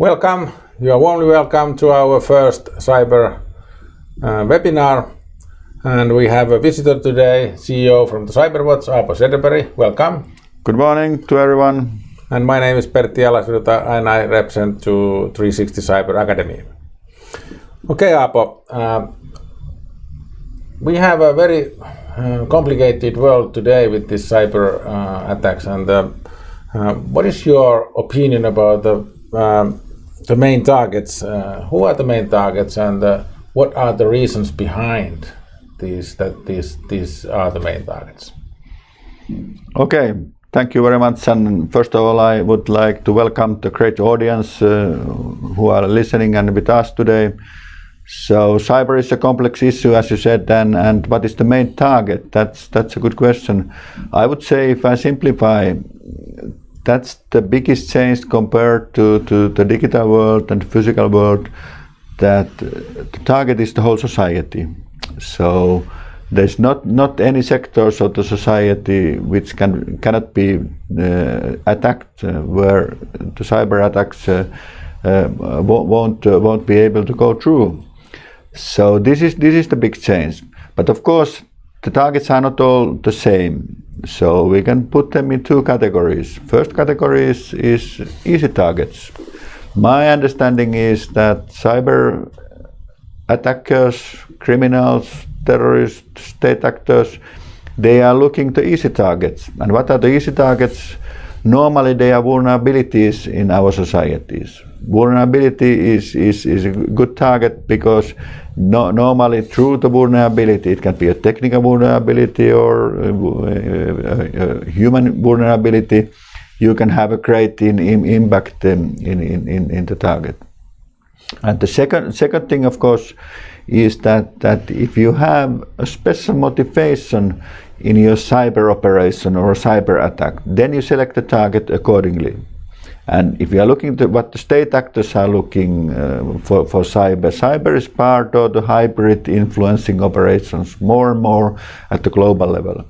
Welcome. You are warmly welcome to our first cyber webinar. And we have a visitor today, CEO from the CyberWatch, Aapo Sederberg. Welcome. Good morning to everyone. And my name is Pertti Alasvirta and I represent to 360 Cyber Academy. Okay, Aapo. We have a very complicated world today with these cyber attacks. And what is your opinion about the main targets? Who are the main targets, and what are the reasons behind these are the main targets? Okay, thank you very much. And first of all, I would like to welcome the great audience who are listening and with us today. So cyber is a complex issue, as you said, and what is the main target? That's a good question. I would say, if I simplify, that's the biggest change compared to the digital world and the physical world, that the target is the whole society. So there's not any sectors of the society which cannot be attacked, where the cyber attacks won't be able to go through. So this is the big change. But of course, the targets are not all the same. So we can put them in two categories. First category is easy targets. My understanding is that cyber attackers, criminals, terrorists, state actors, they are looking to easy targets. And what are the easy targets? Normally they are vulnerabilities in our societies. Vulnerability is a good target because normally through the vulnerability, it can be a technical vulnerability or human vulnerability, you can have a great impact in the target. And the second thing, of course, is that if you have a special motivation in your cyber operation or cyber attack, then you select the target accordingly. And if you are looking to what the state actors are looking for cyber is part of the hybrid influencing operations more and more at the global level.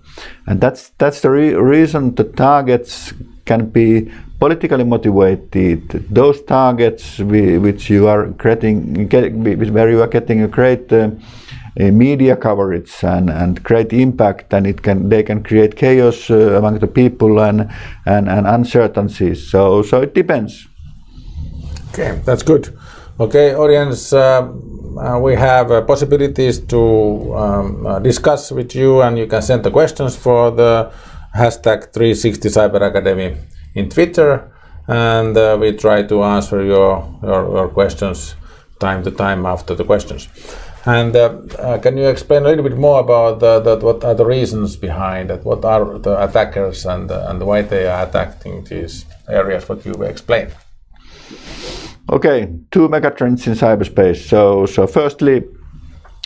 And that's the reason the targets can be politically motivated. Those targets which you are where you are getting a great media coverage and great impact, and they can create chaos among the people and uncertainties. So it depends. Okay, that's good. Okay, audience, we have possibilities to discuss with you, and you can send the questions for the hashtag 360 Cyber Academy in Twitter, and we try to answer your questions time to time after the questions. And can you explain a little bit more about what are the reasons behind it? What are the attackers and why they are attacking these areas? What you explain? Okay, two megatrends in cyberspace. So firstly,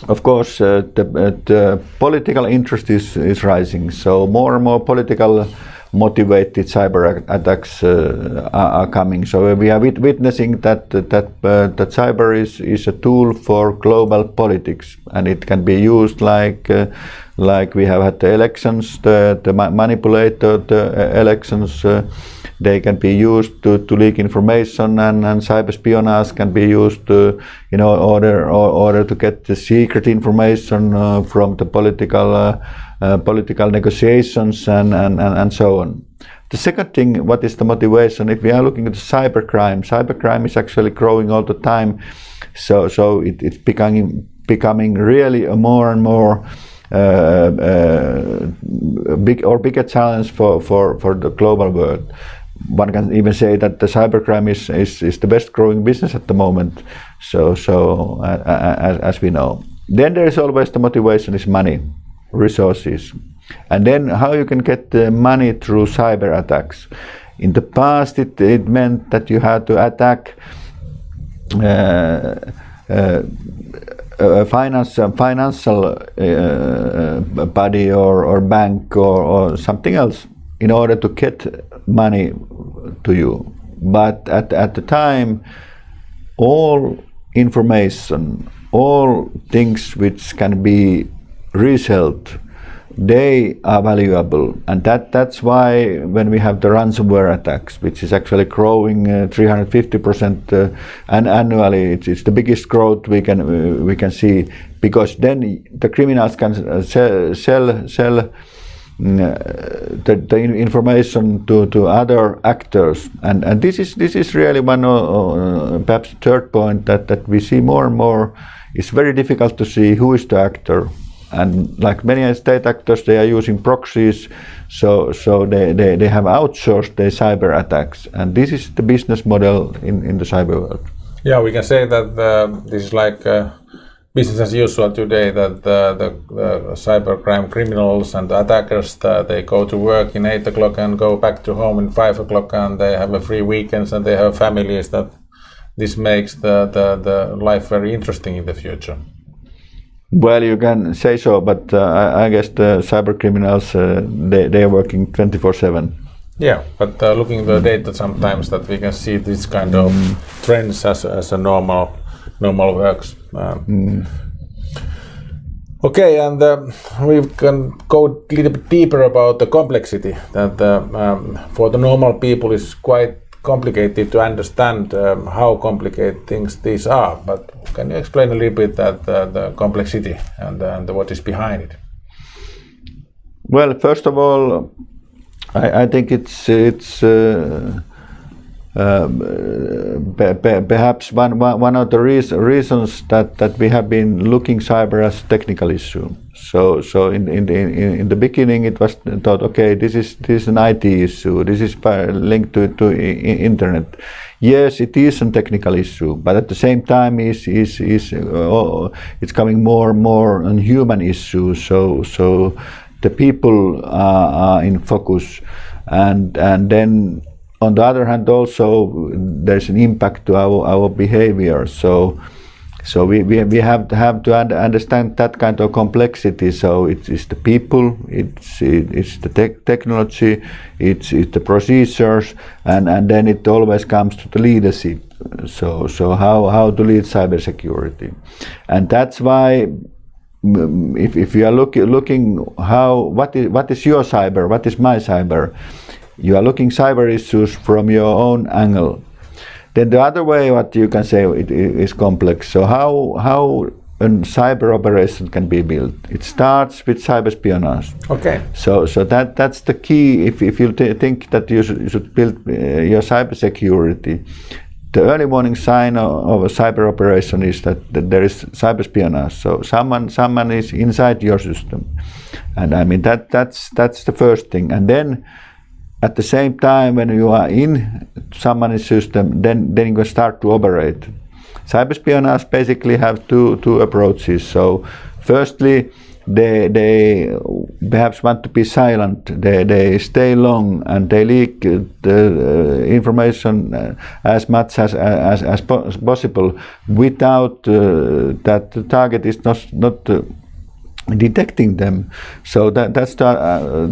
of course, the political interest is rising. So more and more political motivated cyber attacks are coming. So we are witnessing that cyber is a tool for global politics, and it can be used like we have had the elections, the manipulate the elections. They can be used to leak information, and cyber espionage can be used in order to get the secret information from the political negotiations and so on. The second thing, what is the motivation? If we are looking at cybercrime is actually growing all the time. So it's becoming really a more and more bigger challenge for the global world. One can even say that the cybercrime is the best growing business at the moment. So as we know, then there is always the motivation is money, resources, and then how you can get the money through cyber attacks. In the past, it meant that you had to attack a financial body or bank or something else in order to get money to you. But at the time, all information, all things which can be resold they are valuable, and that's why when we have the ransomware attacks, which is actually growing 350% and annually, it's the biggest growth we can see, because then the criminals can sell the information to other actors, and this is really one perhaps third point that we see more and more. It's very difficult to see who is the actor. And like many state actors, they are using proxies, so they have outsourced their cyber attacks, and this is the business model in the cyber world. Yeah, we can say that this is like business as usual today. That the cybercrime criminals and the attackers, they go to work in 8 o'clock and go back to home in 5 o'clock, and they have a free weekends and they have families. That this makes the life very interesting in the future. Well, you can say so, but I guess the cyber criminals, they are working 24/7. Yeah, but looking at the data sometimes that we can see this kind of trends as a normal works. Okay, and we can go a little bit deeper about the complexity. That for the normal people is quite complicated to understand how complicated things these are, but can you explain a little bit that the complexity and what is behind it? Well, first of all, I think it's perhaps one of the reasons that we have been looking cyber as a technical issue. So in the beginning it was thought, okay, this is an IT issue, this is linked to internet. Yes, it is a technical issue, but at the same time it's coming more and more a human issue. So the people are in focus, and then on the other hand also there's an impact to our behavior. So we have to understand that kind of complexity. So it's the people, it's the technology, it's the procedures, and then it always comes to the leadership. So how to lead cybersecurity, and that's why if you are looking what is your cyber, what is my cyber, you are looking cyber issues from your own angle. Then the other way, what you can say, it is complex. So how a cyber operation can be built? It starts with cyber espionage. Okay. So that's the key. If you think that you should build your cyber security, the early warning sign of a cyber operation is that there is cyber espionage. So someone is inside your system, and I mean that's the first thing. And then at the same time, when you are in someone's system, then you can start to operate. Cyber espionage basically have two approaches. So firstly, they perhaps want to be silent. They stay long and they leak the information as much as possible without that the target is not detecting them. So that's the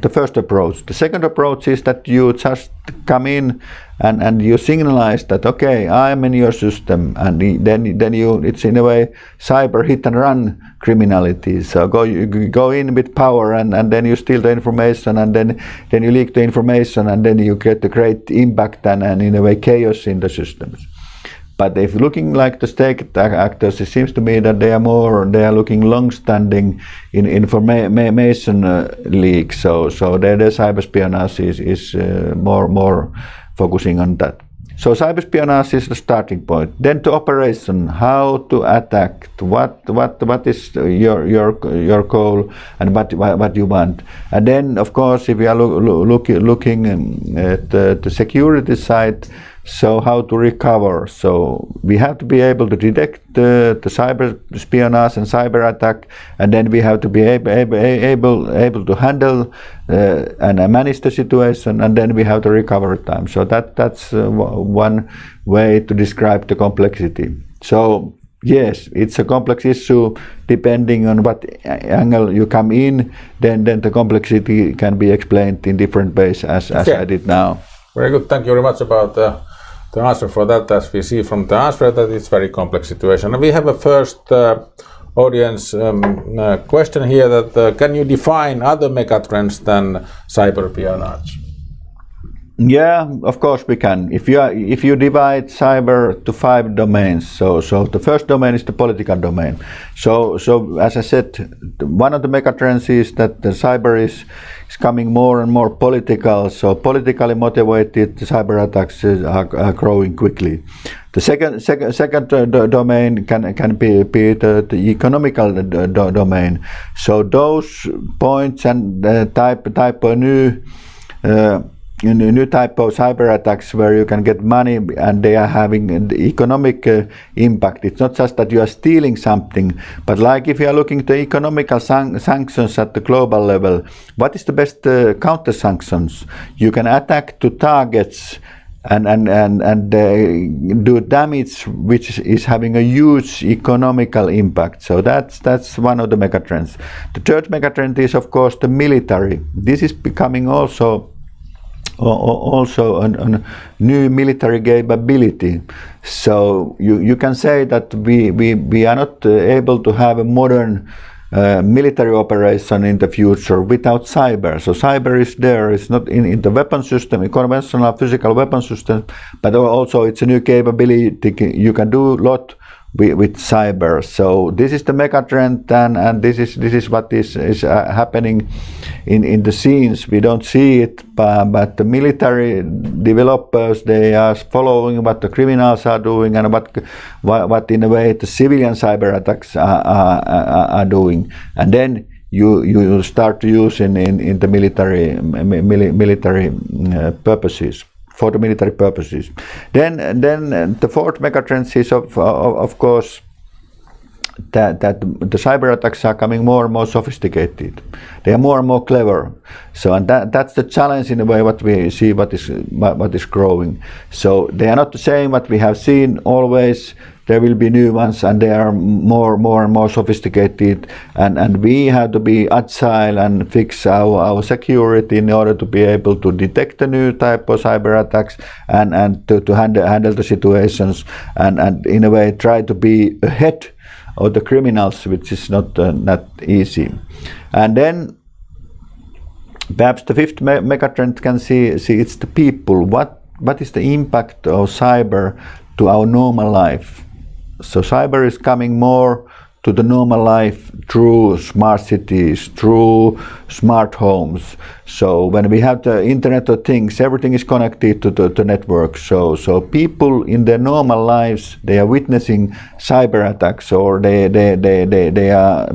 first approach. The second approach is that you just come in and you signalize that, okay, I am in your system, and then you, it's in a way cyber hit and run criminality. So you go in with power, and then you steal the information, and then you leak the information, and then you get a great impact and in a way chaos in the systems. But if looking like the state actors, it seems to me that they are looking long-standing in information leaks. So the cyber espionage is more focusing on that. So cyber espionage is the starting point. Then the operation, how to attack, what is your goal and what you want. And then of course, if we are looking at the security side, so how to recover. So we have to be able to detect the cyber espionage and cyber attack, and then we have to be able to handle and manage the situation, and then we have the recovery time. So that's one way to describe the complexity. So yes, it's a complex issue depending on what angle you come in. Then the complexity can be explained in different ways, as I did now. Very good. Thank you very much about the answer for that. As we see from the answer, that it's very complex situation. And we have a first audience question here that can you define other megatrends than cyber espionage? Yeah, of course we can. If you divide cyber to 5 domains, so the first domain is the political domain. So as I said, one of the megatrends is that the cyber is becoming more and more political. So politically motivated cyber attacks are growing quickly. The second domain can be the economical domain. So those points and type of new type of cyber attacks where you can get money and they are having an economic impact. It's not just that you are stealing something, but like if you are looking at the economical sanctions at the global level, what is the best counter sanctions? You can attack to targets and do damage which is having a huge economical impact. So that's one of the megatrends. The third megatrend is of course the military. This is becoming also a new military capability. So you can say that we are not able to have a modern military operation in the future without cyber. So cyber is there. It's not in the weapon system, in conventional physical weapon system, but also it's a new capability. You can do a lot with cyber. So this is the megatrend, and this is what is happening in the scenes. We don't see it, but the military developers, they are following what the criminals are doing and what in a way the civilian cyber attacks are doing, and then you start to use in the military purposes. For the military purposes. Then the fourth megatrend is of course that the cyber attacks are coming more and more sophisticated. They are more and more clever. So and that's the challenge in a way what we see what is growing. So they are not the same what we have seen always. There will be new ones and they are more and more sophisticated, and we have to be agile and fix our security in order to be able to detect the new type of cyber attacks and to handle the situations and in a way try to be ahead of the criminals, which is not easy. And then perhaps the fifth megatrend can see it's the people. What is the impact of cyber to our normal life? So cyber is coming more to the normal life through smart cities, through smart homes. So when we have the Internet of Things, everything is connected to the network. So people in their normal lives, they are witnessing cyber attacks, or they are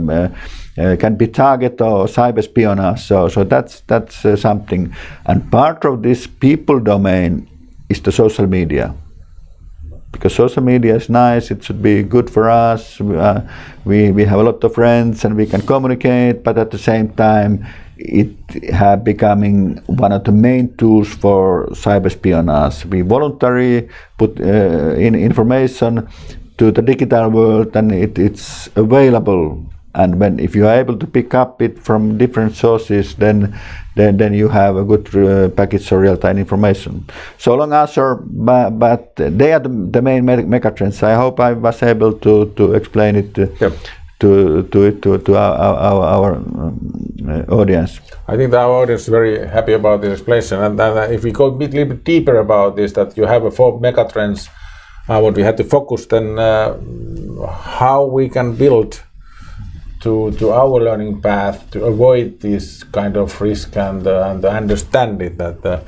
can be target or cyber espionage. So that's something. And part of this people domain is the social media. Because social media is nice, it should be good for us. We have a lot of friends and we can communicate, but at the same time, it has becoming one of the main tools for cyber espionage. We voluntarily put in information to the digital world, and it's available. And if you are able to pick up it from different sources, then you have a good package of real-time information. So long answer, but they are the main megatrends. I hope I was able to explain it to our audience. I think our audience is very happy about this explanation. And if we go a little bit deeper about this, that you have 4 megatrends, what we have to focus, then how we can build to our learning path to avoid this kind of risk and understand it, that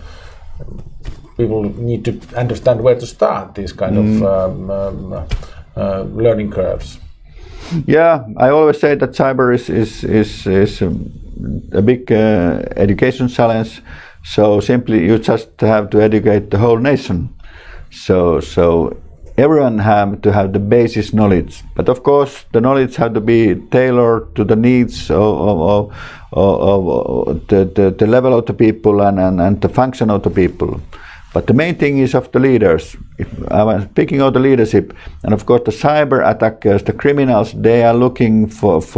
people need to understand where to start these kind of learning curves. Yeah, I always say that cyber is a big education challenge. So simply you just have to educate the whole nation. So everyone have to have the basis knowledge, but of course the knowledge have to be tailored to the needs of the level of the people and the function of the people. But the main thing is of the leaders. If I was speaking of the leadership, and of course the cyber attackers, the criminals, they are looking for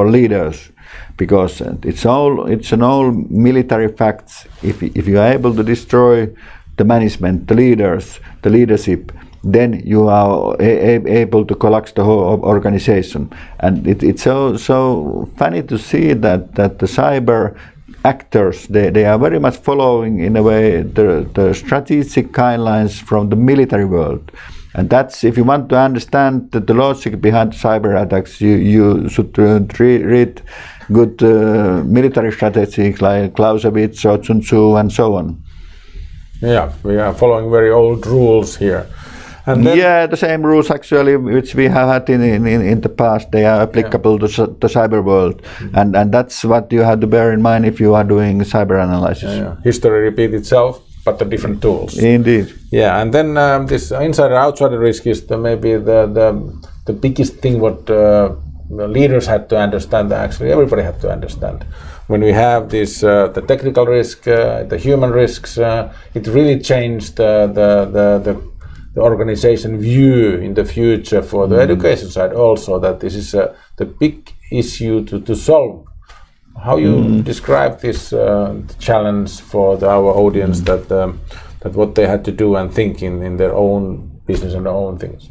leaders, because it's an all military facts. If you are able to destroy the management, the leaders, the leadership, then you are able to collapse the whole organization. And it's so funny to see that the cyber actors, they are very much following in a way the strategic guidelines from the military world. And that's, if you want to understand the logic behind cyber attacks, you should read good military strategies like Clausewitz or Sun Tzu and so on. Yeah, we are following very old rules here. And then, yeah, the same rules actually which we have had in the past, they are applicable to the cyber world. And that's what you have to bear in mind if you are doing cyber analysis. History repeats itself, but the different tools. Indeed. Yeah, and then this insider-outsider risk is maybe the biggest thing what leaders had to understand, actually everybody had to understand. When we have this, the technical risk, the human risks, it really changed the organization view in the future for the education side also, that this is the big issue to solve. How you describe this challenge for our audience, that what they had to do and think in their own business and their own things?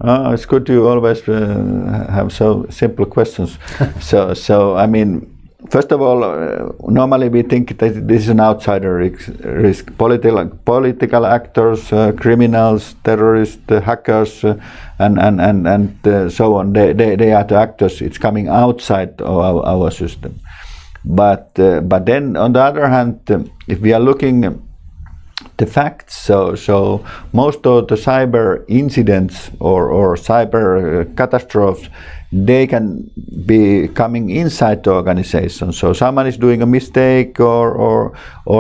It's good to always have so simple questions. so I mean, first of all, normally we think that this is an outsider risk. Political actors, criminals, terrorists, hackers, and so on. They are the actors. It's coming outside of our system. But then on the other hand, if we are looking the facts, so most of the cyber incidents or cyber catastrophes, they can be coming inside the organization. So someone is doing a mistake, or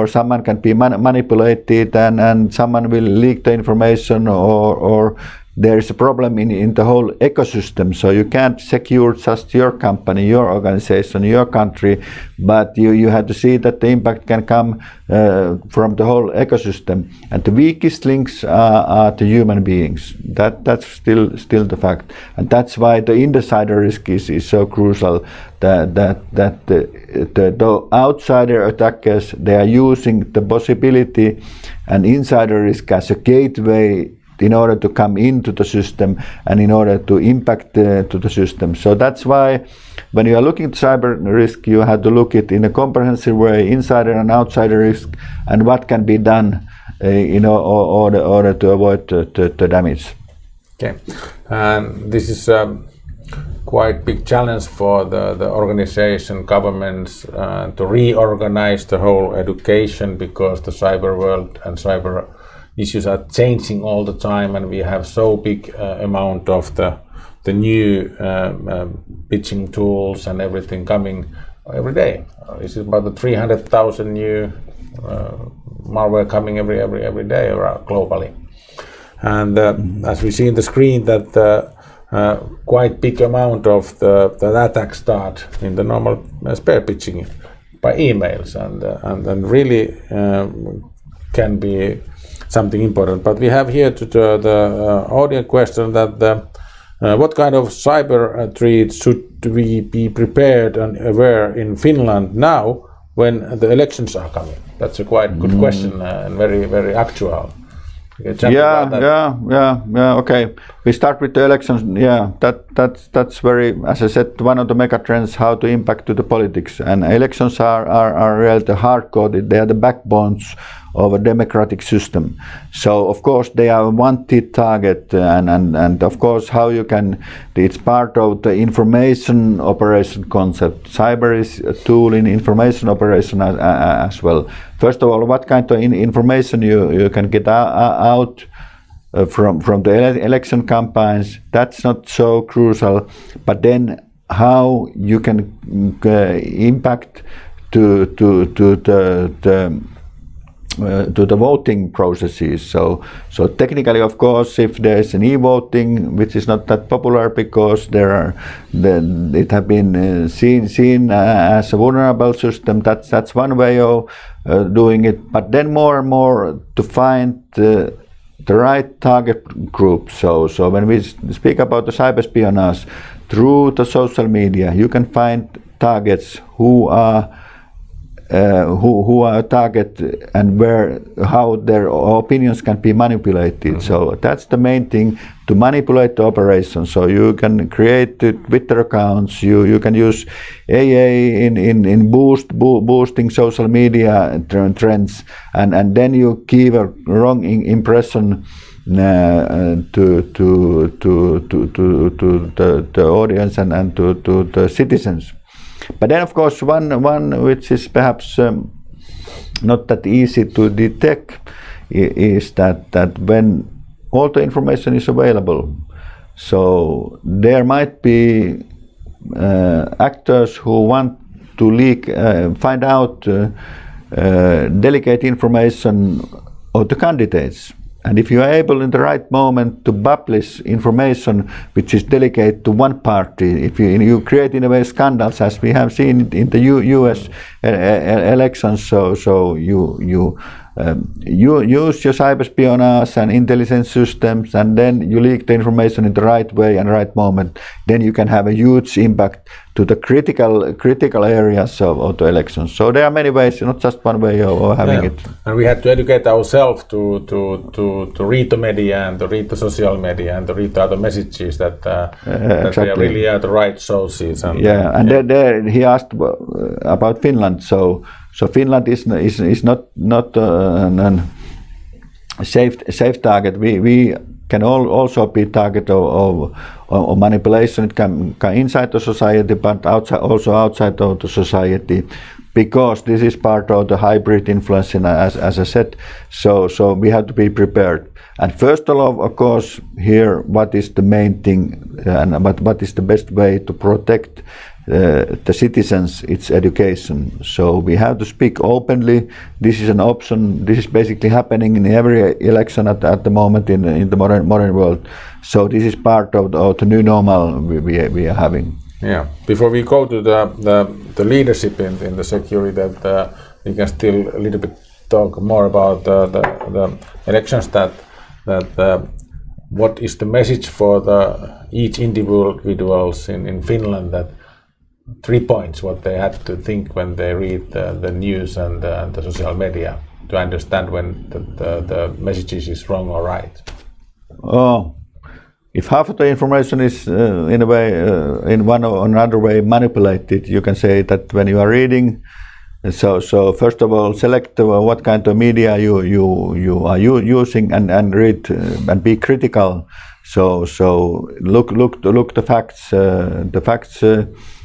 someone can be manipulated, and someone will leak the information, or there is a problem in the whole ecosystem. So you can't secure just your company, your organization, your country, but you have to see that the impact can come from the whole ecosystem. And the weakest links are the human beings. That's still the fact, and that's why the insider risk is so crucial. That the outsider attackers, they are using the possibility and insider risk as a gateway in order to come into the system and in order to impact to the system. So that's why when you are looking at cyber risk, you have to look at it in a comprehensive way, insider and outsider risk, and what can be done in order to avoid the damage. Okay, and this is quite big challenge for the organization, governments to reorganize the whole education, because the cyber world and cyber issues are changing all the time, and we have so big amount of the new pitching tools and everything coming every day. It's about the 300,000 new malware coming every day around globally. And as we see in the screen, that quite big amount of the attacks start in the normal spear pitching by emails, and really can be something important. But we have here to the audience question that what kind of cyber threats should we be prepared and aware in Finland now when the elections are coming? That's a quite good question and very, very actual. Yeah. Okay. We start with the elections. Yeah, that's very, as I said, one of the mega trends, how to impact to the politics. And elections are really the hardcore. They are the backbones of a democratic system. So of course they are a wanted target, and of course how you can, it's part of the information operation concept. Cyber is a tool in information operation as well. First of all, what kind of information you can get out from the election campaigns, that's not so crucial, but then how you can impact to the voting processes. So technically, of course, if there is an e-voting, which is not that popular because it have been seen as a vulnerable system, that's one way of doing it. But then more and more to find the right target group. So when we speak about the cyber espionage through the social media, you can find targets who are who are a target and how their opinions can be manipulated. So that's the main thing, to manipulate the operation. So you can create Twitter accounts, you can use AA in boosting social media trends, and then you give a wrong impression to the audience and to the citizens. But then, of course, one which is perhaps not that easy to detect is that when all the information is available, so there might be actors who want to leak, find out delicate information of the candidates. And if you are able in the right moment to publish information which is delicate to one party, if you create in a way scandals, as we have seen in the US elections, so you use your cyberspionage and intelligence systems, and then you leak the information in the right way and right moment, then you can have a huge impact to the critical areas of the elections. So there are many ways, not just one way of having it. And we had to educate ourselves to read the media and to read the social media and to read the other messages that exactly. they are really the right sources. And, there he asked about Finland. So Finland is not a safe target. We can also be target of manipulation. It can inside the society, but also outside of the society, because this is part of the hybrid influence, as I said. So we have to be prepared. And first of all, of course, here, what is the main thing, and what is the best way to protect the citizens? It's education. So we have to speak openly. This is an option. This is basically happening in every election at the moment in the modern world. So this is part of the new normal we are having. Yeah. Before we go to the leadership in the security, that we can still a little bit talk more about the elections. That what is the message for each individuals in Finland, that 3 points what they had to think when they read the news and the social media to understand when the messages is wrong or right? If half of the information is in a way, in one or another way manipulated, you can say that when you are reading. So first of all, select what kind of media you are using and read and be critical. So look the facts. The facts.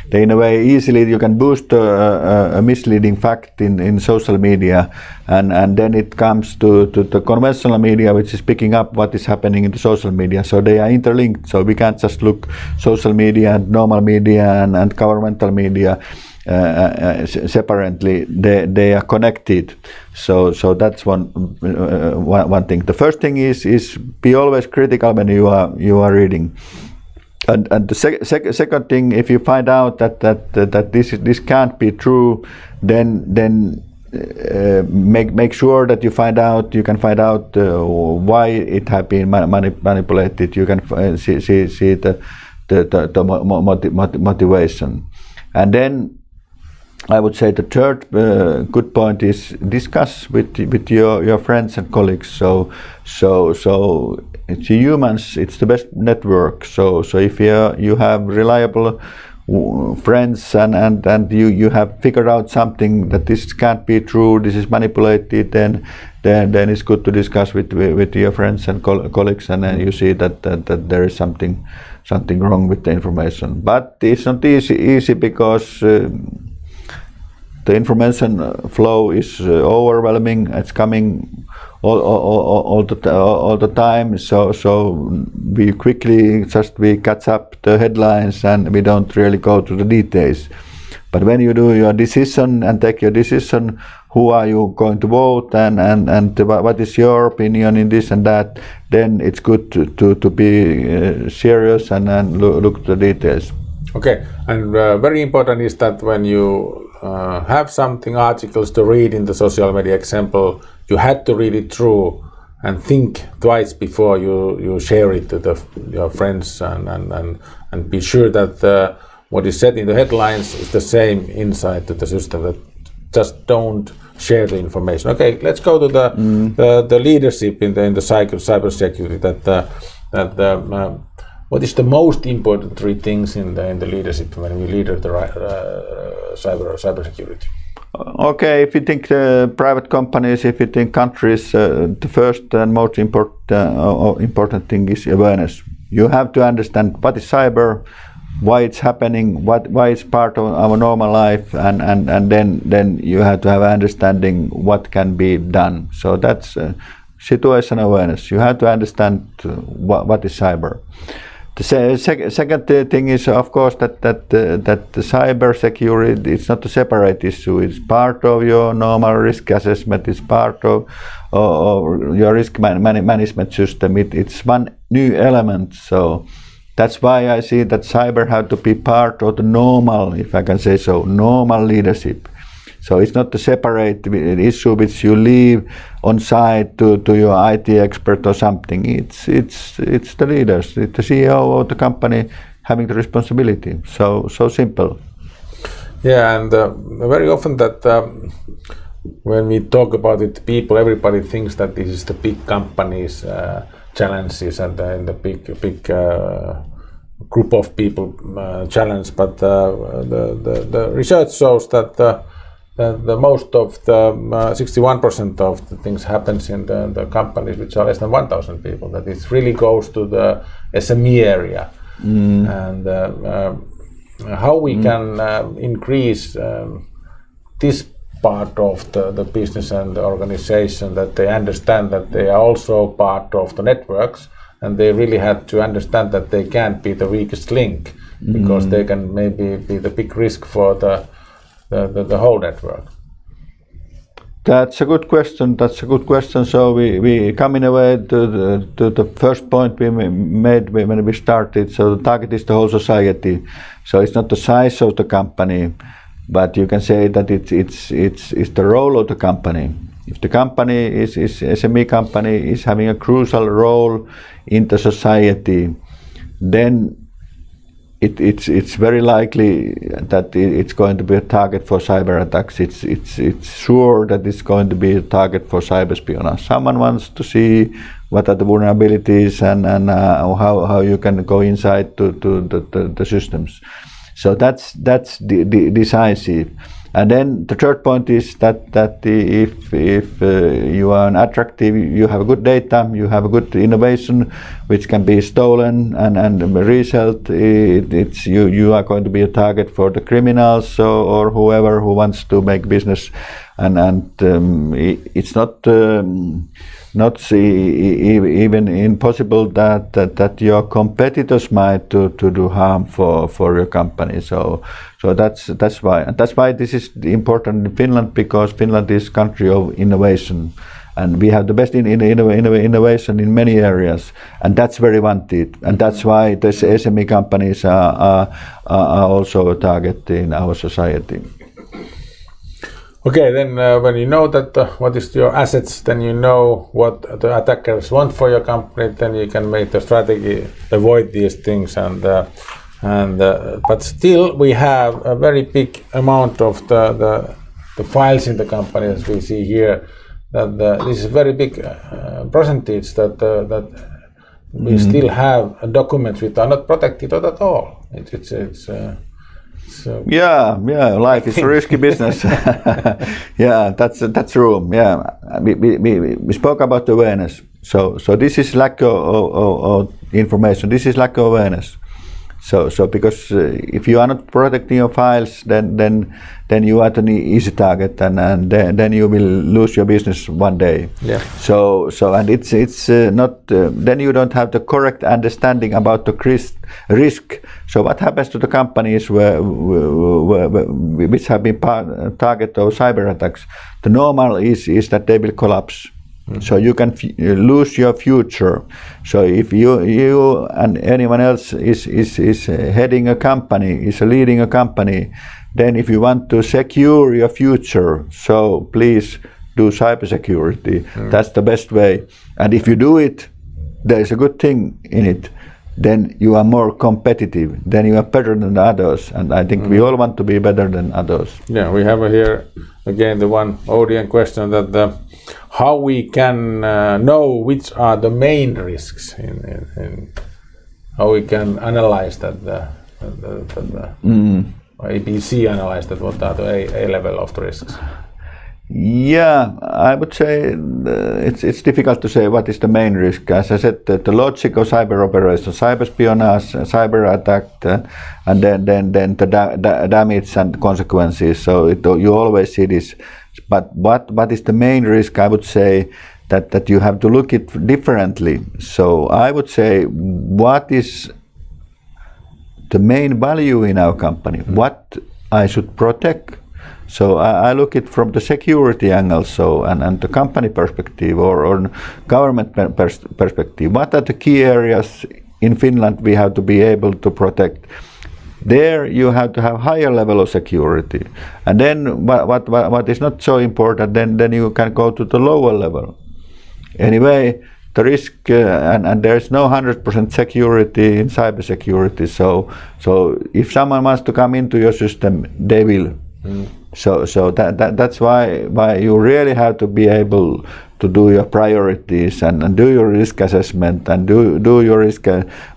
They, in a way, easily you can boost a misleading fact in social media, and then it comes to the conventional media, which is picking up what is happening in the social media. So they are interlinked. So we can't just look social media and normal media and governmental media separately. They are connected. So that's one thing. The first thing is be always critical when you are reading. And the second thing, if you find out that this can't be true, then make sure that you can find out why it has been manipulated. You can see the motivation, and then I would say the third good point is discuss with your friends and colleagues. So it's humans, it's the best network. So if you have reliable friends and you have figured out something that this can't be true, this is manipulated, then it's good to discuss with your friends and colleagues, and then you see that there is something wrong with the information. But it's not easy because the information flow is overwhelming. It's coming all the time. So we quickly we catch up the headlines and we don't really go to the details. But when you do your decision and take your decision, who are you going to vote and what is your opinion in this and that, then it's good to be serious and look at the details. Okay, and very important is that when you have articles to read in the social media example, you had to read it through and think twice before you share it to your friends and be sure that what is said in the headlines is the same inside to the system, that just don't share the information. Okay, let's go to the leadership in the cybersecurity. What is the most important 3 things in the leadership when we lead the cybersecurity? Okay, if you think private companies, if you think countries, the first and most important thing is awareness. You have to understand what is cyber, why it's happening, why it's part of our normal life, and then you have to have understanding what can be done. So that's situation awareness. You have to understand what is cyber. The second thing is, of course, that the cyber security, it's not a separate issue. It's part of your normal risk assessment. It's part of your risk management system. It's one new element. So that's why I see that cyber have to be part of the normal, if I can say so, normal leadership. So it's not a separate issue which you leave on site to your IT expert or something. It's the leaders, it's the CEO of the company having the responsibility. So simple. Yeah, and very often that when we talk about it, everybody thinks that this is the big companies' challenges and the big group of people challenge. But the research shows that the most of the 61% of the things happens in the companies which are less than 1,000 people. That it really goes to the SME area, and how we can increase this part of the business and the organization, that they understand that they are also part of the networks, and they really had to understand that they can't be the weakest link, because they can maybe be the big risk for the whole network. That's a good question. So we come in a way to the first point we made when we started. So the target is the whole society. So it's not the size of the company, but you can say that it's the role of the company. If the company is SME company is having a crucial role in the society, then it's very likely that it's going to be a target for cyber attacks. It's sure that it's going to be a target for cyber espionage. Someone wants to see what are the vulnerabilities and how you can go inside to the systems. So that's decisive. And then the third point is that if you are attractive, you have good data, you have a good innovation, which can be stolen and resold, you are going to be a target for the criminals or whoever who wants to make business, and it's not even impossible that your competitors might do harm for your company. So that's why this is important in Finland, because Finland is a country of innovation, and we have the best innovation in many areas, and that's very wanted, and that's why the SME companies are also a target in our society. Okay, then when you know that what is your assets, then you know what the attackers want for your company, then you can make the strategy, avoid these things, but still we have a very big amount of the files in the company, as we see here, that this is a very big percentage that we still have documents which are not protected at all. Yeah, life is a risky business. Yeah, that's true. Yeah, we spoke about awareness. So this is lack of information. This is lack of awareness. So because if you are not protecting your files, then you are an easy target, and then you will lose your business one day. Yeah. So and it's not. Then you don't have the correct understanding about the risk. So what happens to the companies which have been target of cyber attacks? The normal is that they will collapse. So you can lose your future. So if you and anyone else is heading a company, is leading a company, then if you want to secure your future, so please do cybersecurity. That's the best way. And if you do it, there is a good thing in it. Then you are more competitive. Then you are better than others. And I think we all want to be better than others. Yeah, we have here again the one audience question that how we can know which are the main risks in how we can analyze that ABC analyze that what are the A level of the risks. Yeah, I would say it's difficult to say what is the main risk. As I said, the logic of cyber operations, cyber espionage, cyber attack, and then the damage and consequences. So you always see this. But what is the main risk? I would say that you have to look it differently. So I would say, what is the main value in our company? What I should protect? So I look it from the security angle, so and the company perspective or government perspective. What are the key areas in Finland we have to be able to protect? There you have to have higher level of security, and then what is not so important, then you can go to the lower level. Anyway, the risk and there is no 100% security in cybersecurity. So if someone wants to come into your system, they will. So that's why you really have to be able to do your priorities and do your risk assessment and do your risk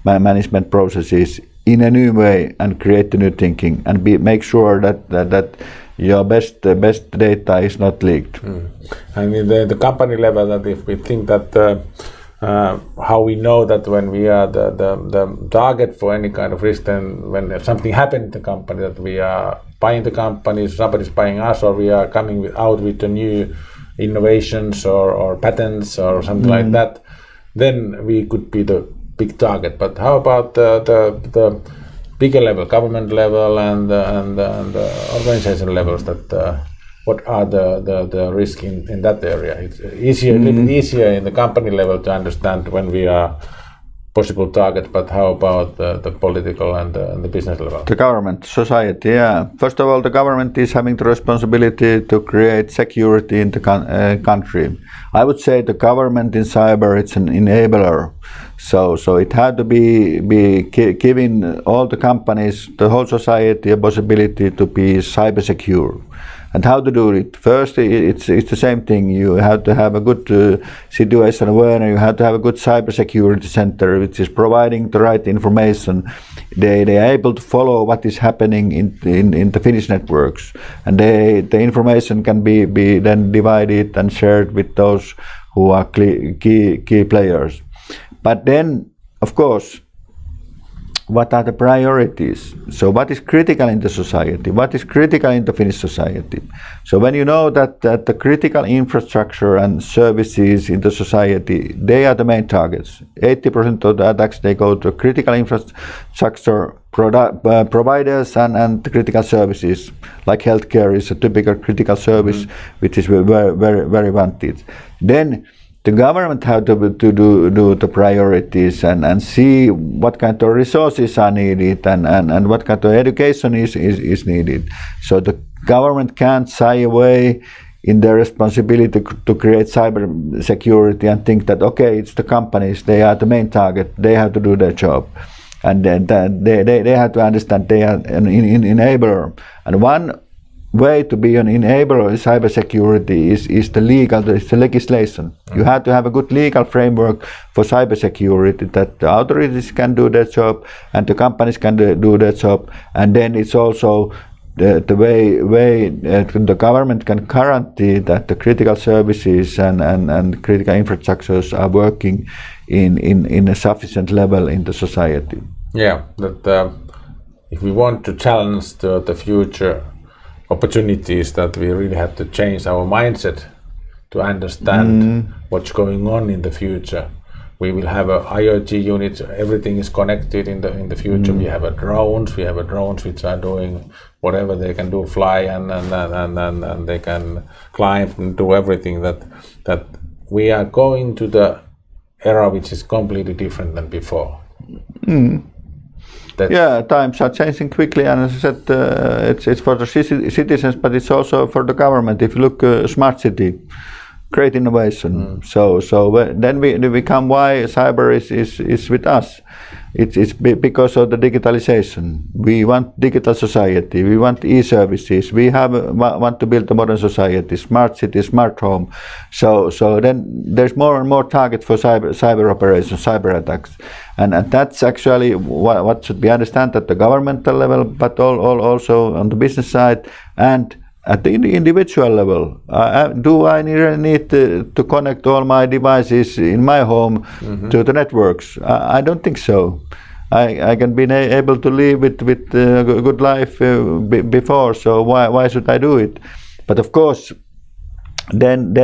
management processes in a new way and create the new thinking and make sure that your best data is not leaked. And in the company level, that if we think that how we know that when we are the target for any kind of risk, then when something happens in the company, that we are buying the company, somebody's buying us, or we are coming out with the new innovations or patents or something like that, then we could be the big target. But how about the bigger level, government level and the organization levels? That what are the risks in that area? It's easier, a little bit easier in the company level to understand when we are possible target, but how about the political and the business level? The government, society, yeah. First of all, the government is having the responsibility to create security in the country. I would say the government in cyber, it's an enabler. So it had to be giving all the companies, the whole society, a possibility to be cyber secure. And how to do it? First, it's the same thing. You have to have a good situation awareness. You have to have a good cybersecurity center, which is providing the right information. They are able to follow what is happening in the Finnish networks, and the information can be then divided and shared with those who are key players. But then, of course, what are the priorities? So what is critical in the society? What is critical in the Finnish society? So when you know that the critical infrastructure and services in the society, they are the main targets. 80% of the attacks, they go to critical infrastructure providers and the critical services. Like healthcare is a typical critical service, which is very wanted. Then the government have to do the priorities and see what kind of resources are needed and what kind of education is needed. So the government can't shy away in their responsibility to create cyber security and think that, okay, it's the companies, they are the main target, they have to do their job. And then they have to understand they are an enabler. And one way to be an enabler in cybersecurity is the legislation. You have to have a good legal framework for cybersecurity, that the authorities can do their job and the companies can do their job. And then it's also the way the government can guarantee that the critical services and critical infrastructures are working in a sufficient level in the society. Yeah, that if we want to challenge the future opportunities, that we really have to change our mindset to understand what's going on in the future. We will have a IoT units, everything is connected in the future. We have drones which are doing whatever they can do, fly and they can climb and do everything. That we are going to the era which is completely different than before. Yeah, times are changing quickly, and as I said, it's for the citizens, but it's also for the government. If you look smart city, great innovation. So then we come why cyber is with us. It's because of the digitalization. We want digital society. We want e-services. We want to build a modern society, smart city, smart home. So then there's more and more target for cyber operations, cyber attacks, and that's actually what should be understood at the governmental level, but also on the business side and at the individual level. Do I need to connect all my devices in my home to the networks? I don't think so. I can be able to live with a good life before, so why should I do it? But of course, then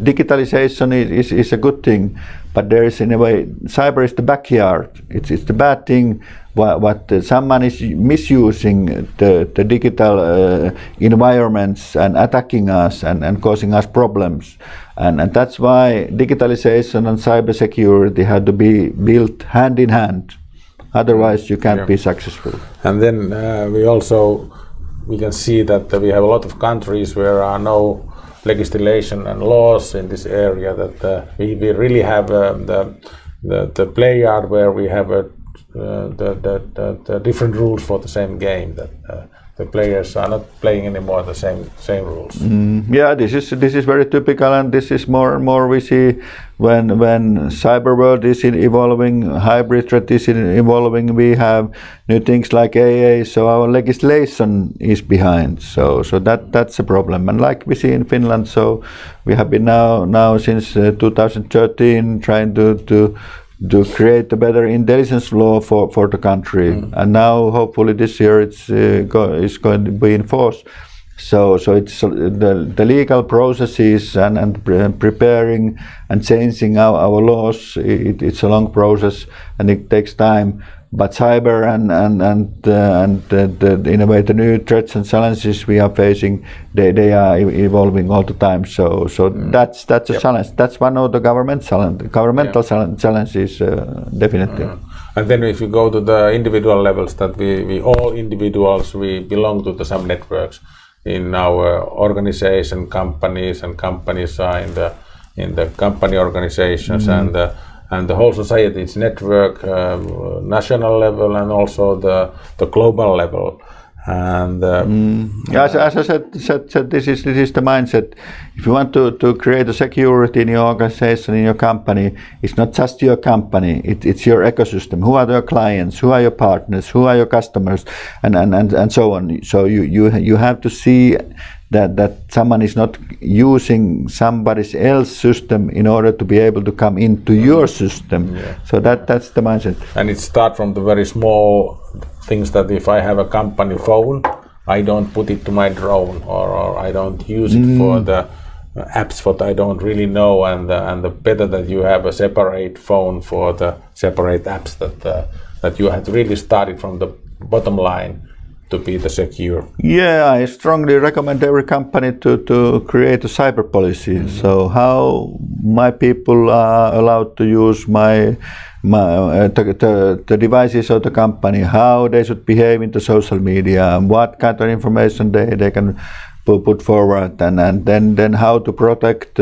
digitalization is a good thing, but there is, in a way, cyber is the backyard. It's the bad thing what someone is misusing the digital environments and attacking us and causing us problems, and that's why digitalization and cybersecurity have to be built hand in hand. Otherwise, you can't be successful. And then we can see that we have a lot of countries where there are no legislation and laws in this area, that we really have the play yard where we have the different rules for the same game, that the players are not playing anymore the same rules. Yeah, this is very typical, and this is more and more we see when cyber world is evolving, hybrid threat is evolving. We have new things like AA, so our legislation is behind. So that's a problem, and like we see in Finland, so we have been now since 2013 trying to create a better intelligence law for the country, and now hopefully this year it's going to be enforced. So it's the legal processes and preparing and changing our laws. It's a long process and it takes time. But cyber and in a way the new threats and challenges we are facing, they are evolving all the time. So that's a challenge. That's one of the governmental challenges, definitely. And then if you go to the individual levels, that we all individuals, we belong to some networks in our organization, companies, and companies are in the company organizations, and the whole society is network, national level and also the global level. And as I said, this is the mindset. If you want to create a security in your organization, in your company, it's not just your company. It's your ecosystem. Who are your clients? Who are your partners? Who are your customers? And so on. So you have to see that someone is not using somebody else's system in order to be able to come into your system. So that's the mindset. And it starts from the very small things, that if I have a company phone, I don't put it to my drone, or I don't use it for the apps what I don't really know, and the better that you have a separate phone for the separate apps, that you have to really start it from the bottom line to be the secure. Yeah, I strongly recommend every company to create a cyber policy. So how my people are allowed to use the devices of the company, how they should behave in the social media, and what kind of information they can put forward, and then how to protect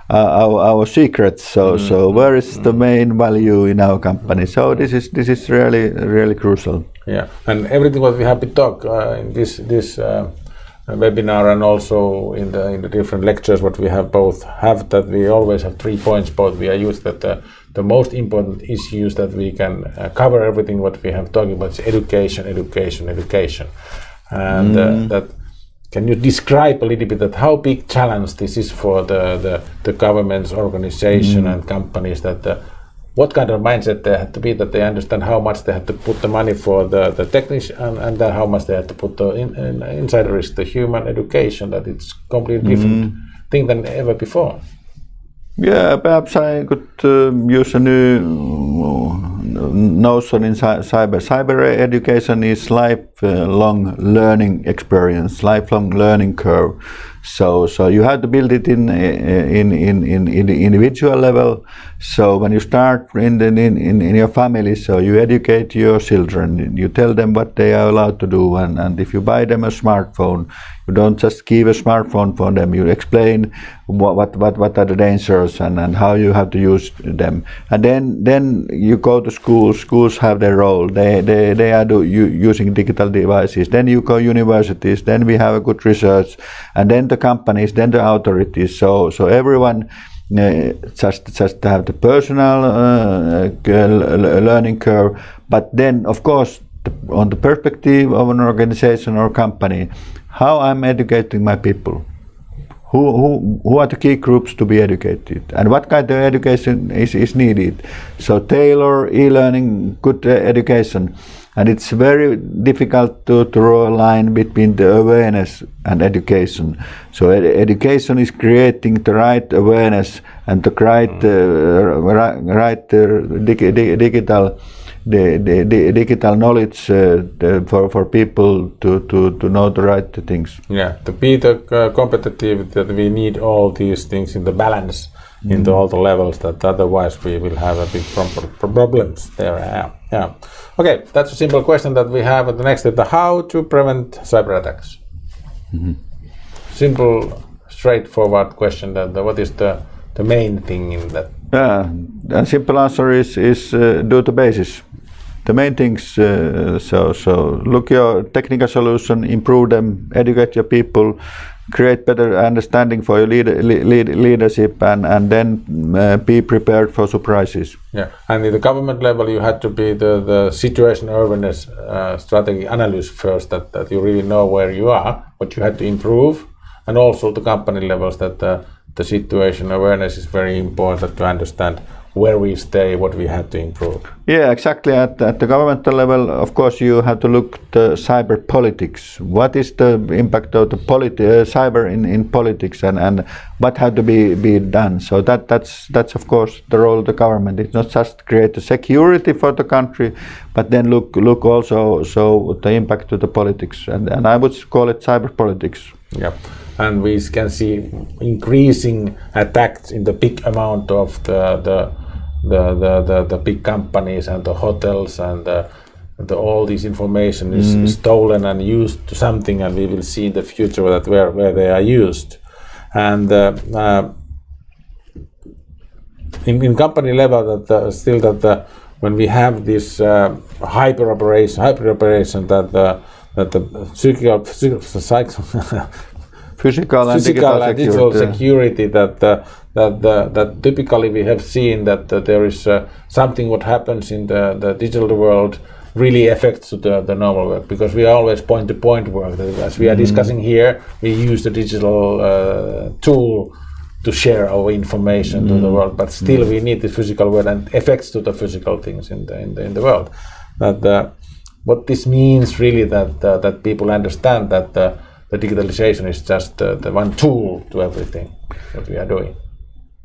our secrets. So where is the main value in our company? So this is really crucial. Yeah, and everything what we have been talk in this webinar, and also in the different lectures what we have that we always have 3 points. Both we are used that the most important issues that we can cover everything what we have talking about is education, and that. Can you describe a little bit that how big challenge this is for the government's organization and companies, that what kind of mindset they have to be, that they understand how much they have to put the money for the technician, and then how much they have to put the insiders, the human education, that it's completely different thing than ever before. Yeah, perhaps I could use a new notion in cyber. Cyber education is lifelong learning experience, lifelong learning curve. So you have to build it in the individual level. So when you start in your family, so you educate your children, you tell them what they are allowed to do, and if you buy them a smartphone, You don't just give a smartphone for them. You explain what are the dangers and how you have to use them. And then you go to schools. Schools have their role. They are using digital devices. Then you go universities. Then we have a good research. And then the companies. Then the authorities. So everyone. Just have the personal learning curve, but then of course on the perspective of an organization or company, how I'm educating my people, who are the key groups to be educated, and what kind of education is needed. So tailor e-learning, good education. And it's very difficult to draw a line between the awareness and education. So education is creating the right awareness and the right digital knowledge for people to know the right things. Yeah, to be the competitive, that we need all these things in the balance, into all the levels, that otherwise we will have a big problems there. Yeah. Okay, that's a simple question that we have. The next is how to prevent cyber attacks. Simple, straightforward question. That what is the main thing in that? The simple answer is do the basis. The main things. So look your technical solution, improve them, educate your people, create better understanding for your leadership, and then be prepared for surprises. Yeah, and in the government level, you had to be the situation awareness strategy analyst first, that you really know where you are, what you had to improve, and also the company levels, that the situation awareness is very important to understand where we stay, what we have to improve. Yeah, exactly. At the governmental level, of course, you have to look at the cyber politics. What is the impact of the cyber in politics, and what had to be done? So that's of course the role of the government. It's not just create the security for the country, but then look also the impact of the politics, and I would call it cyber politics. Yeah. And we can see increasing attacks in the big amount of the big companies and the hotels, and all this information is stolen and used to something, and we will see in the future that where they are used. And in company level, that when we have this hyper operation that the physical and digital security, that typically we have seen that there is something what happens in the digital world really affects the normal work, because we always point-to-point work. As we are discussing here, we use the digital tool to share our information to the world, but still we need the physical world and effects to the physical things in the world. That what this means really, that people understand that the digitalization is just the one tool to everything that we are doing.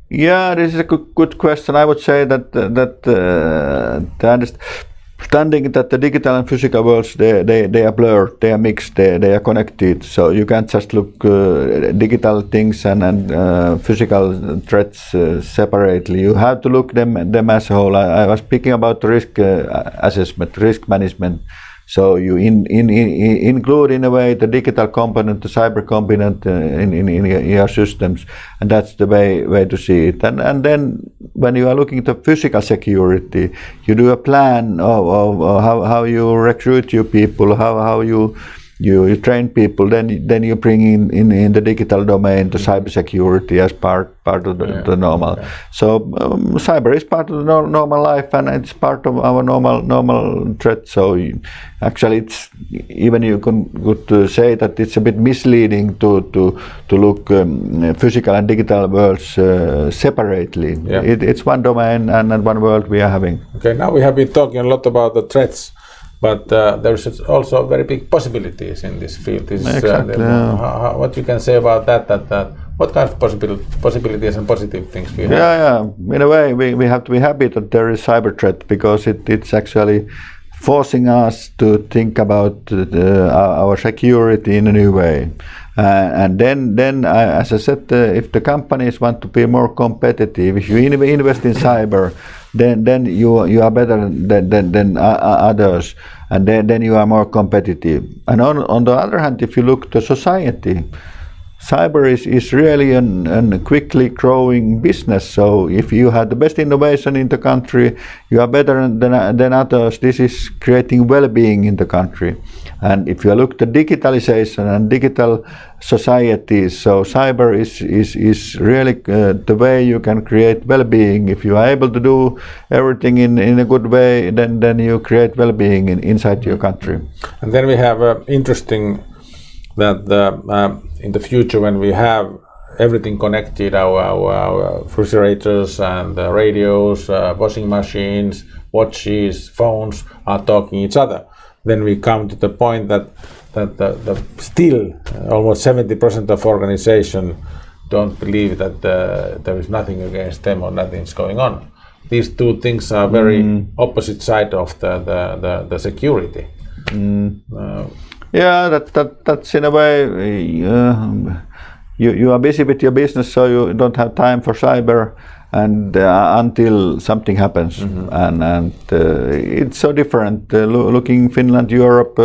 Yeah, this is a good question. I would say that the understanding that the digital and physical worlds, they are blurred, they are mixed, they are connected. So you can't just look digital things and physical threats separately. You have to look them as a whole. I was speaking about the risk assessment, risk management. So you include in a way the digital component, the cyber component in your systems, and that's the way to see it. And then when you are looking at the physical security, you do a plan of how you recruit your people, how you train people. Then you bring in the digital domain the cybersecurity as part of the normal. Yeah. So cyber is part of the normal life, and it's part of our normal threat. So actually, it's even you could say that it's a bit misleading to look physical and digital worlds separately. Yeah. It's one domain and one world we are having. Okay, now we have been talking a lot about the threats. But there's also very big possibilities in this field. Exactly. What you can say about that? What kind of possibilities and positive things we have? Yeah. In a way, we have to be happy that there is cyber threat, because it's actually forcing us to think about our security in a new way. And then as I said, if the companies want to be more competitive, if you invest in cyber, then you are better than others, and then you are more competitive. And on the other hand, if you look to society, cyber is really a quickly growing business. So if you have the best innovation in the country, you are better than others. This is creating well-being in the country. And if you look at digitalization and digital societies, so cyber is really the way you can create well-being. If you are able to do everything in a good way, then you create well-being inside your country. And then we have interesting that in the future, when we have everything connected, our refrigerators and radios, washing machines, watches, phones are talking each other, then we come to the point that still almost 70% of organization don't believe that there is nothing against them or nothing's going on. These two things are very opposite side of the security. Yeah, that's in a way, you are busy with your business, so you don't have time for cyber, and until something happens, and it's so different. Looking Finland, Europe,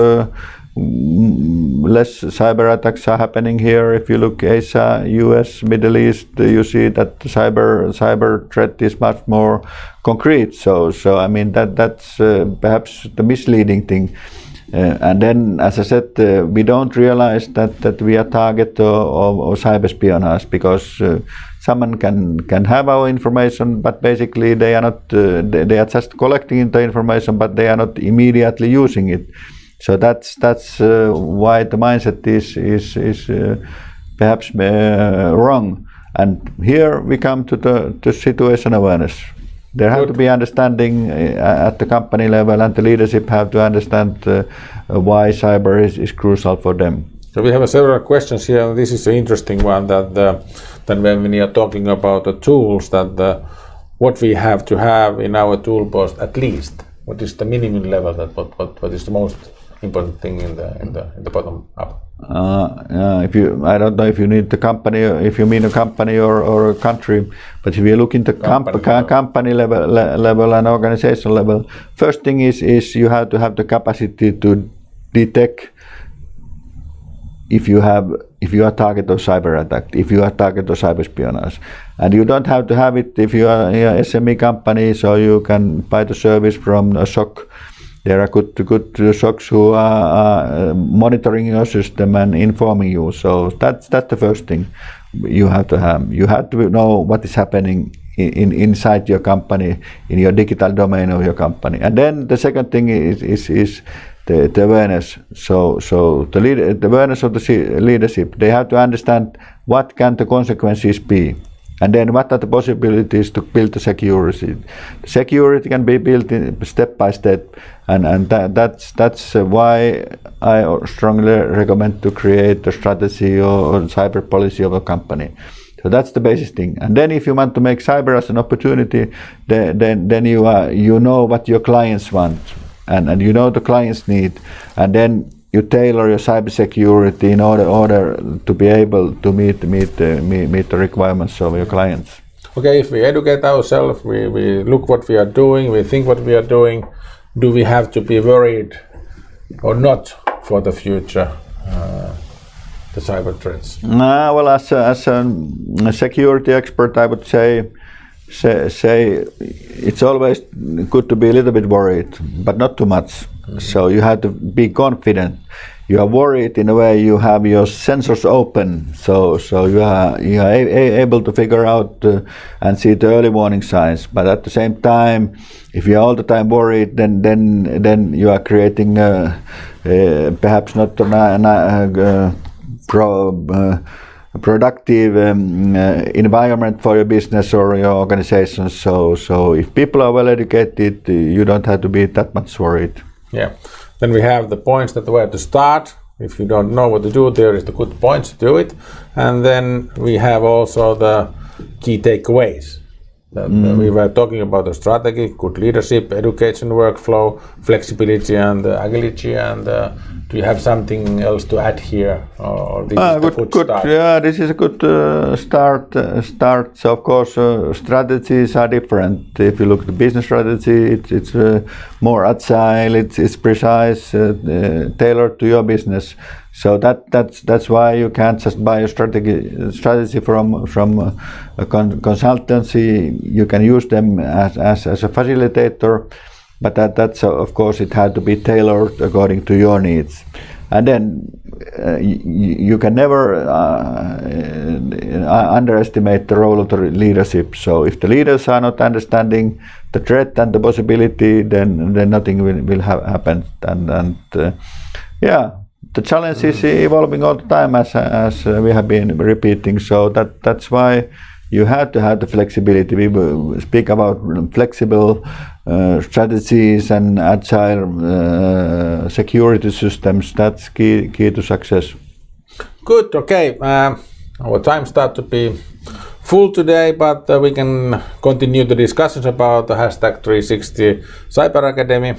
less cyber attacks are happening here. If you look Asia, US, Middle East, you see that cyber threat is much more concrete. So I mean that's perhaps the misleading thing. And then, as I said, we don't realize that we are target of cyber espionage, because someone can have our information, but basically they are not. They are just collecting the information, but they are not immediately using it. So that's why the mindset is perhaps wrong. And here we come to the situation awareness. There have to be understanding at the company level, and the leadership have to understand why cyber is crucial for them. So we have several questions here. This is an interesting one, that when we are talking about the tools, that what we have to have in our toolbox at least. What is the minimum level? That what is the most important thing in the bottom up? I don't know if you need the company, if you mean a company or a country, but if you look into company level and organization level, first thing is you have to have the capacity to detect if you are target of cyber attack, if you are target of cyber espionage. And you don't have to have it if you are an SME company, so you can buy the service from a SOC. There are good SOCs who are monitoring your system and informing you. So that's the first thing you have to have. You have to know what is happening inside your company, in your digital domain of your company. And then the second thing is the awareness. So the awareness of the leadership. They have to understand what can the consequences be. And then what are the possibilities to build the security? Security can be built step by step, and that's why I strongly recommend to create a strategy or cyber policy of a company. So that's the basic thing. And then if you want to make cyber as an opportunity, then you know what your clients want, and you know the clients need, and then you tailor your cybersecurity in order to be able to meet the requirements of your clients. Okay, if we educate ourselves, we look what we are doing, we think what we are doing, do we have to be worried or not for the future, the cyber threats? Well, as a security expert, I would say it's always good to be a little bit worried, but not too much. So you have to be confident. You are worried in a way. You have your sensors open, so you are able to figure out and see the early warning signs. But at the same time, if you are all the time worried, then you are creating perhaps not productive environment for your business or your organization. So if people are well educated, you don't have to be that much worried. Yeah. Then we have the points that where to start. If you don't know what to do, there is the good points to do it. And then we have also the key takeaways. We were talking about the strategy, good leadership, education workflow, flexibility and agility. And do you have something else to add here? Or this is the good start? Yeah, this is a good start. So of course, strategies are different. If you look at the business strategy, it's more agile, it's precise, tailored to your business. So that's why you can't just buy a strategy from a consultancy. You can use them as a facilitator, but that's of course it had to be tailored according to your needs. And then you can never underestimate the role of the leadership. So if the leaders are not understanding the threat and the possibility, then nothing will happen. And yeah. The challenge is evolving all the time, as we have been repeating. So that's why you have to have the flexibility. We speak about flexible strategies and agile security systems. That's key to success. Good. Okay. Our time starts to be full today, but we can continue the discussions about the hashtag 360 Cyber Academy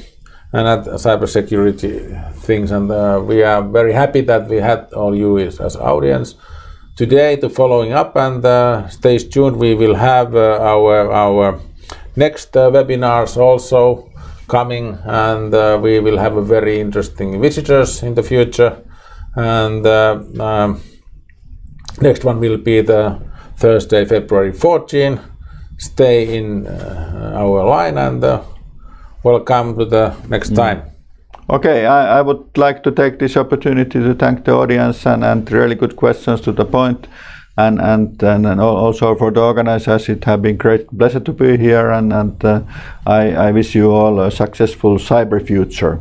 and at cybersecurity things, and we are very happy that we had all you as audience today to following up, and stay tuned. We will have our next webinars also coming, and we will have a very interesting visitors in the future, and next one will be the Thursday, February 14. Stay in our line and welcome to the next time. Okay, I would like to take this opportunity to thank the audience and really good questions to the point, and also for the organizers. It has been great pleasure to be here, and I wish you all a successful cyber future.